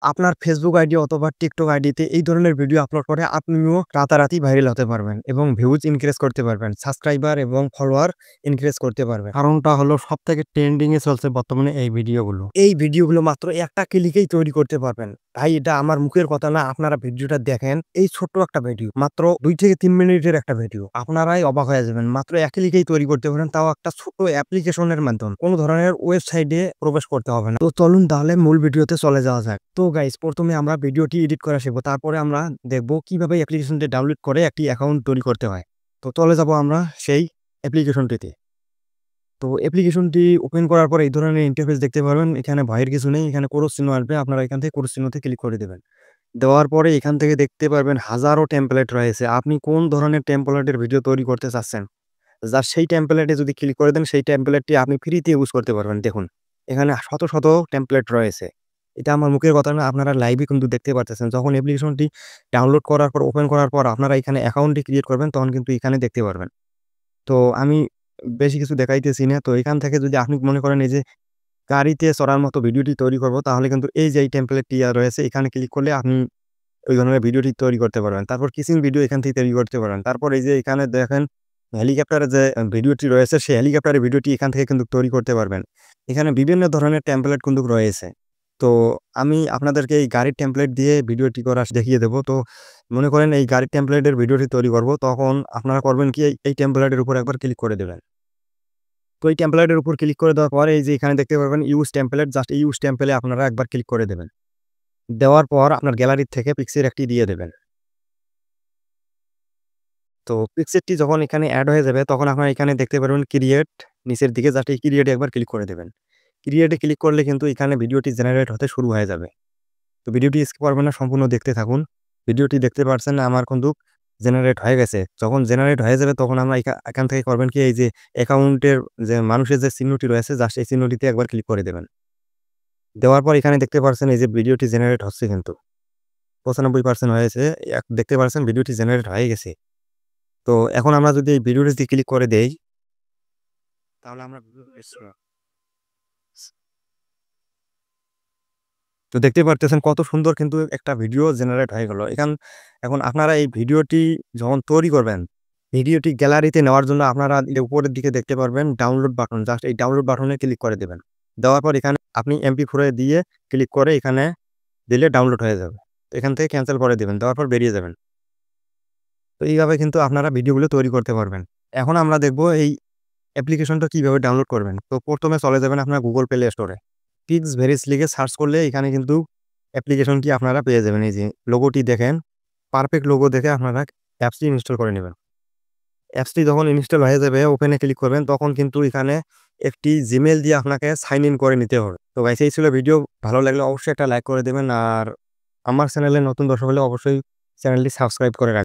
আপনার Facebook ID অথবা TikTok আইডিতে এই ধরনের ভিডিও আপলোড করে আপনিও রাতারাতি ভাইরাল হতে পারবেন এবং ভিউজ ইনক্রিজ করতে পারবেন, সাবস্ক্রাইবার এবং ফলোয়ার ইনক্রিজ করতে পারবেন। কারণটা হলো সবথেকে ট্রেন্ডিং এ চলছে বর্তমানে এই ভিডিওগুলো মাত্র একটা ক্লিকেই তৈরি করতে পারবেন। ভাই এটা আমার মুখের কথা না, আপনারা ভিডিওটা দেখেন। এই ছোট্ট একটা ভিডিও, মাত্র 2 থেকে 3 মিনিটের একটা ভিডিও, আপনারাই অবাক হয়ে যাবেন। মাত্র এক ক্লিকেই তৈরি করতে পারেন, তাও একটা ছোট অ্যাপ্লিকেশনের মাধ্যমে। কোনো ধরনের ওয়েবসাইটে প্রবেশ করতে হবে না। তো চলুন তাহলে মূল ভিডিওতে চলে যাওয়া যাক। তো গাইস, প্রথমে আমরা ভিডিওটি এডিট করা শিখবো, তারপরে আমরা দেখব কিভাবে অ্যাপ্লিকেশনটি ডাউনলোড করে একটি অ্যাকাউন্ট তৈরি করতে হয়। তো চলে যাব আমরা সেই অ্যাপ্লিকেশনটিতে। তো অ্যাপ্লিকেশনটি ওপেন করার পর এই ধরনের ইন্টারফেস দেখতে পারবেন। এখানে ভয়ের কিছু নেই, এখানে ক্রস চিহ্ন আসবে, আপনারা এখান থেকে ক্রস চিহ্নতে ক্লিক করে দেবেন। দেওয়ার পরে এখান থেকে দেখতে পারবেন হাজারো টেমপ্লেট রয়েছে। আপনি কোন ধরনের টেমপ্লেটের ভিডিও তৈরি করতে চাচ্ছেন, জাস্ট সেই টেমপ্লেটে যদি ক্লিক করে দেন, সেই টেমপ্লেটটি আপনি ফ্রিতে ইউজ করতে পারবেন। দেখুন, এখানে শত শত টেমপ্লেট রয়েছে। এটা আমার মুখের কথা না, আপনারা লাইভে কিন্তু দেখতে পারতেছেন। যখন অ্যাপ্লিকেশনটি ডাউনলোড করার পর, ওপেন করার পর আপনারা এখানে অ্যাকাউন্টটি ক্রিয়েট করবেন, তখন কিন্তু এখানে দেখতে পারবেন। তো আমি বেশি কিছু দেখাইতেছি না। তো এখান থেকে যদি আপনি মনে করেন এই যে গাড়িতে চড়ার মতো ভিডিওটি তৈরি করব, তাহলে কিন্তু এই যে এই টেমপ্লেটটি রয়েছে, এখানে ক্লিক করলে আপনি ওই ধরনের ভিডিওটি তৈরি করতে পারবেন। তারপর কিসিং ভিডিও এখান থেকে তৈরি করতে পারবেন। তারপর এই যে এখানে দেখেন হেলিকপ্টারের যে ভিডিওটি রয়েছে, সেই হেলিকপ্টারের ভিডিওটি এখান থেকে কিন্তু তৈরি করতে পারবেন। এখানে বিভিন্ন ধরনের টেমপ্লেট কিন্তু রয়েছে। তো আমি আপনাদেরকে এই গাড়ির টেমপ্লেট দিয়ে ভিডিওটি করা দেখিয়ে দেব। তো মনে করেন এই গাড়ির টেমপ্লেটের ভিডিওটি তৈরি করব, তখন আপনারা করবেন কি, এই টেমপ্লেটের উপর একবার ক্লিক করে দেবেন। তো এই টেমপ্লেটের উপর ক্লিক করে দেওয়ার পরে এই যে এখানে দেখতে পারবেন ইউজ টেমপ্লেট, জাস্ট এই ইউজ টেমপ্লেটে আপনারা একবার ক্লিক করে দেবেন। দেওয়ার পর আপনার গ্যালারি থেকে পিকচার একটি দিয়ে দেবেন। তো পিকচারটি যখন এখানে এড হয়ে যাবে, তখন আপনারা এখানে দেখতে পারবেন ক্রিয়েট, নিচের দিকে জাস্ট এই ক্রিয়েটে একবার ক্লিক করে দেবেন। ক্রিয়েটে ক্লিক করলে কিন্তু এখানে ভিডিওটি জেনারেট হতে শুরু হয়ে যাবে। তো ভিডিওটি স্কিপ করবেন না, সম্পূর্ণ দেখতে থাকুন। ভিডিওটি দেখতে পারছেন আমার কিন্তু জেনারেট হয়ে গেছে। যখন জেনারেট হয়ে যাবে, তখন আমরা এখান থেকে করবেন কি, এই যে অ্যাকাউন্টের যে মানুষের যে চিহ্নটি রয়েছে, জাস্ট এই চিহ্নটিতে একবার ক্লিক করে দেবেন। দেওয়ার পর এখানে দেখতে পারছেন এই যে ভিডিওটি জেনারেট হচ্ছে, কিন্তু 95% হয়েছে। দেখতে পারছেন ভিডিওটি জেনারেট হয়ে গেছে। তো এখন আমরা যদি এই ভিডিওটি ক্লিক করে দেই, তাহলে আমরা তো দেখতে পারতেছেন কত সুন্দর কিন্তু একটা ভিডিও জেনারেট হয়ে গেল। এখন আপনারা এই ভিডিওটি যখন তৈরি করবেন, ভিডিওটি গ্যালারিতে নেওয়ার জন্য আপনারা উপরের দিকে দেখতে পারবেন ডাউনলোড বাটন, জাস্ট এই ডাউনলোড বাটনে ক্লিক করে দেবেন। দেওয়ার পর এখানে আপনি MP4 এ দিয়ে ক্লিক করে এখানে দিলে ডাউনলোড হয়ে যাবে। তো এখান থেকে ক্যানসেল করে দেবেন, দেওয়ার পর বেরিয়ে যাবেন। তো এইভাবে কিন্তু আপনারা ভিডিওগুলো তৈরি করতে পারবেন। এখন আমরা দেখব এই অ্যাপ্লিকেশনটা কিভাবে ডাউনলোড করবেন। তো প্রথমে চলে যাবেন আপনার গুগল প্লে স্টোরে। পিক্সভেরিজ লিখে সার্চ করলে এখানে কিন্তু অ্যাপ্লিকেশনটি আপনারা পেয়ে যাবেন। এই যে লোগোটি দেখেন, পারফেক্ট লোগো দেখে আপনারা অ্যাপসটি ইনস্টল করে নেবেন। অ্যাপসটি যখন ইনস্টল হয়ে যাবে, ওপেনে ক্লিক করবেন, তখন কিন্তু এখানে একটি জিমেইল দিয়ে আপনাকে সাইন ইন করে নিতে হবে। তো গাইস, এই ছিল ভিডিও। ভালো লাগলে অবশ্যই একটা লাইক করে দেবেন, আর আমার চ্যানেলে নতুন দর্শক হলে অবশ্যই চ্যানেলটি সাবস্ক্রাইব করে রাখবেন।